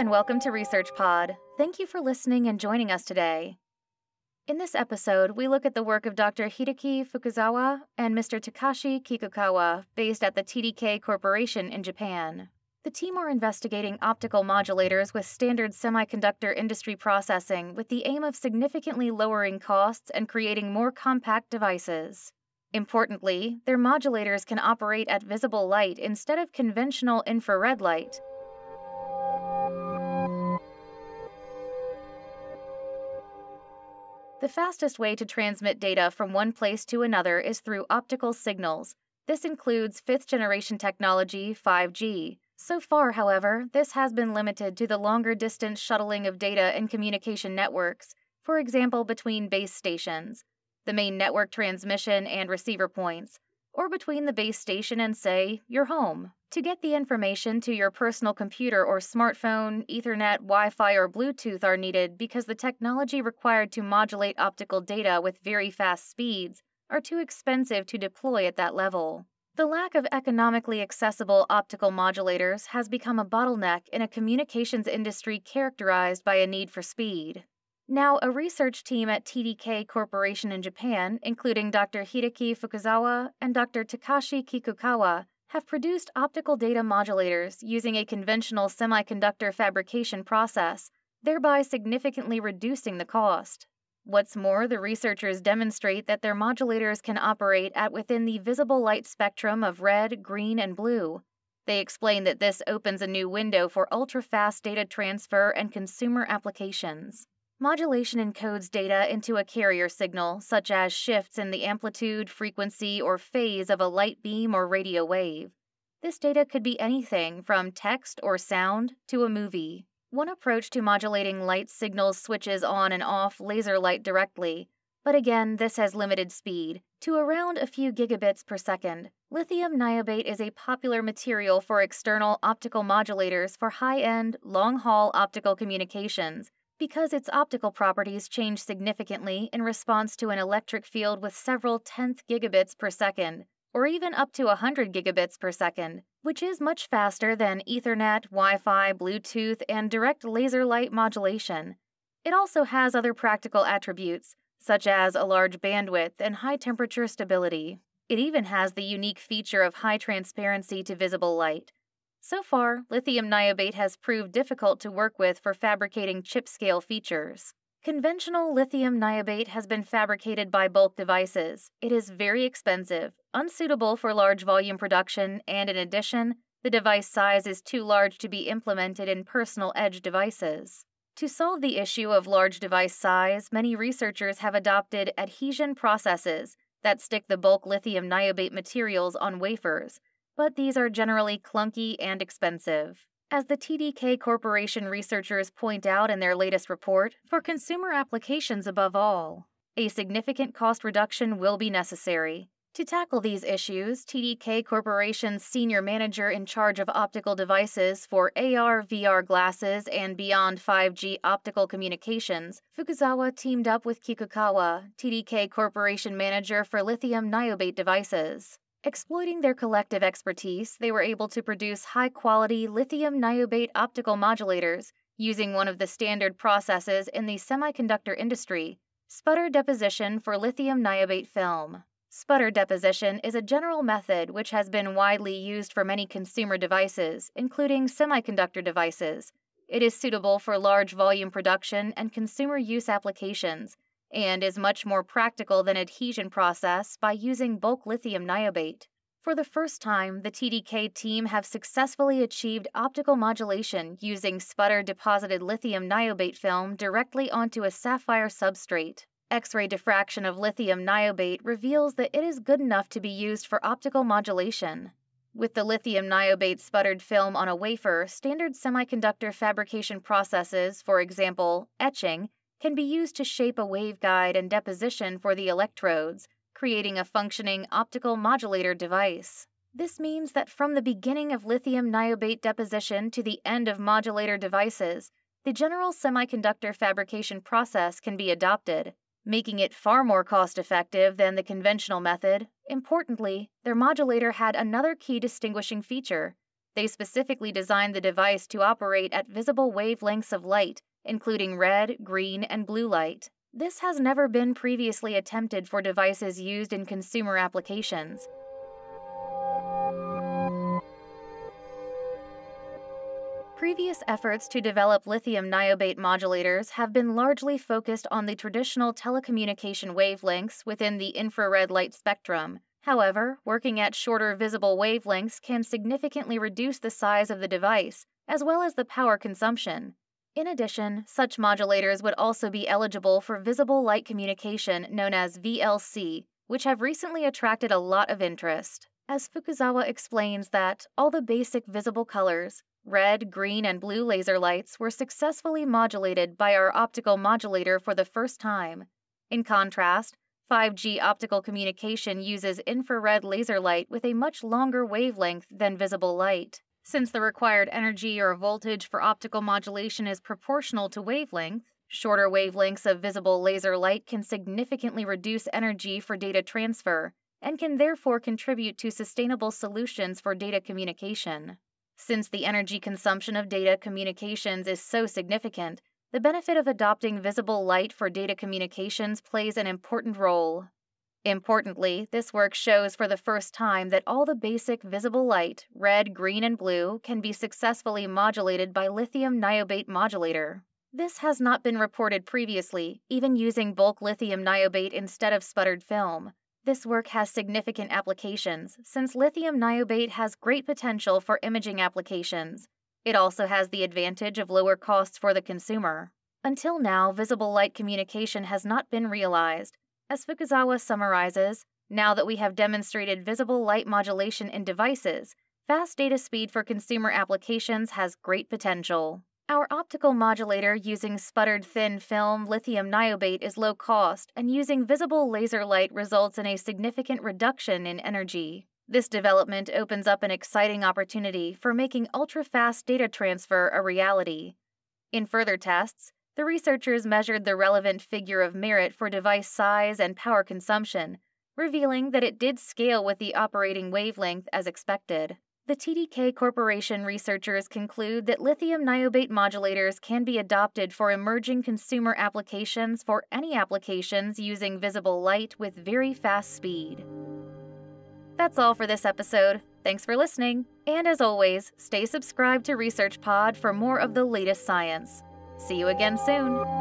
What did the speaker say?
and welcome to ResearchPod. Thank you for listening and joining us today. In this episode, we look at the work of Dr. Hideaki Fukuzawa and Mr. Takashi Kikukawa, based at the TDK Corporation in Japan. The team are investigating optical modulators with standard semiconductor industry processing with the aim of significantly lowering costs and creating more compact devices. Importantly, their modulators can operate at visible light instead of conventional infrared light. The fastest way to transmit data from one place to another is through optical signals. This includes fifth-generation technology, 5G. So far, however, this has been limited to the longer-distance shuttling of data in communication networks, for example between base stations, the main network transmission and receiver points, or between the base station and, say, your home. To get the information to your personal computer or smartphone, Ethernet, Wi-Fi, or Bluetooth are needed because the technology required to modulate optical data with very fast speeds are too expensive to deploy at that level. The lack of economically accessible optical modulators has become a bottleneck in a communications industry characterized by a need for speed. Now, a research team at TDK Corporation in Japan, including Dr. Hideaki Fukuzawa and Dr. Takashi Kikukawa, have produced optical data modulators using a conventional semiconductor fabrication process, thereby significantly reducing the cost. What's more, the researchers demonstrate that their modulators can operate at within the visible light spectrum of red, green, and blue. They explain that this opens a new window for ultra-fast data transfer and consumer applications. Modulation encodes data into a carrier signal, such as shifts in the amplitude, frequency, or phase of a light beam or radio wave. This data could be anything from text or sound to a movie. One approach to modulating light signals switches on and off laser light directly, but again, this has limited speed, to around a few gigabits per second. Lithium niobate is a popular material for external optical modulators for high-end, long-haul optical communications, because its optical properties change significantly in response to an electric field with several tenth gigabits per second, or even up to 100 gigabits per second, which is much faster than Ethernet, Wi-Fi, Bluetooth, and direct laser light modulation. It also has other practical attributes, such as a large bandwidth and high temperature stability. It even has the unique feature of high transparency to visible light. So far, lithium niobate has proved difficult to work with for fabricating chip-scale features. Conventional lithium niobate has been fabricated by bulk devices. It is very expensive, unsuitable for large volume production, and in addition, the device size is too large to be implemented in personal edge devices. To solve the issue of large device size, many researchers have adopted adhesion processes that stick the bulk lithium niobate materials on wafers, but these are generally clunky and expensive. As the TDK Corporation researchers point out in their latest report, for consumer applications above all, a significant cost reduction will be necessary. To tackle these issues, TDK Corporation's senior manager in charge of optical devices for AR/VR glasses and beyond 5G optical communications, Fukuzawa teamed up with Kikukawa, TDK Corporation manager for lithium niobate devices. Exploiting their collective expertise, they were able to produce high-quality lithium niobate optical modulators using one of the standard processes in the semiconductor industry, sputter deposition for lithium niobate film. Sputter deposition is a general method which has been widely used for many consumer devices, including semiconductor devices. It is suitable for large volume production and consumer use applications, and is much more practical than adhesion process by using bulk lithium niobate. For the first time, the TDK team have successfully achieved optical modulation using sputter-deposited lithium niobate film directly onto a sapphire substrate. X-ray diffraction of lithium niobate reveals that it is good enough to be used for optical modulation. With the lithium niobate sputtered film on a wafer, standard semiconductor fabrication processes, for example, etching, can be used to shape a waveguide and deposition for the electrodes, creating a functioning optical modulator device. This means that from the beginning of lithium niobate deposition to the end of modulator devices, the general semiconductor fabrication process can be adopted, making it far more cost-effective than the conventional method. Importantly, their modulator had another key distinguishing feature. They specifically designed the device to operate at visible wavelengths of light, including red, green, and blue light. This has never been previously attempted for devices used in consumer applications. Previous efforts to develop lithium niobate modulators have been largely focused on the traditional telecommunication wavelengths within the infrared light spectrum. However, working at shorter visible wavelengths can significantly reduce the size of the device, as well as the power consumption. In addition, such modulators would also be eligible for visible light communication known as VLC, which have recently attracted a lot of interest. As Fukuzawa explains that all the basic visible colors, red, green, and blue laser lights, were successfully modulated by our optical modulator for the first time. In contrast, 5G optical communication uses infrared laser light with a much longer wavelength than visible light. Since the required energy or voltage for optical modulation is proportional to wavelength, shorter wavelengths of visible laser light can significantly reduce energy for data transfer and can therefore contribute to sustainable solutions for data communication. Since the energy consumption of data communications is so significant, the benefit of adopting visible light for data communications plays an important role. Importantly, this work shows for the first time that all the basic visible light, red, green, and blue, can be successfully modulated by lithium niobate modulator. This has not been reported previously, even using bulk lithium niobate instead of sputtered film. This work has significant applications, since lithium niobate has great potential for imaging applications. It also has the advantage of lower costs for the consumer. Until now, visible light communication has not been realized. As Fukuzawa summarizes, now that we have demonstrated visible light modulation in devices, fast data speed for consumer applications has great potential. Our optical modulator using sputtered thin film lithium niobate is low cost, and using visible laser light results in a significant reduction in energy. This development opens up an exciting opportunity for making ultra-fast data transfer a reality. In further tests, the researchers measured the relevant figure of merit for device size and power consumption, revealing that it did scale with the operating wavelength as expected. The TDK Corporation researchers conclude that lithium niobate modulators can be adopted for emerging consumer applications for any applications using visible light with very fast speed. That's all for this episode. Thanks for listening, and as always, stay subscribed to ResearchPod for more of the latest science. See you again soon.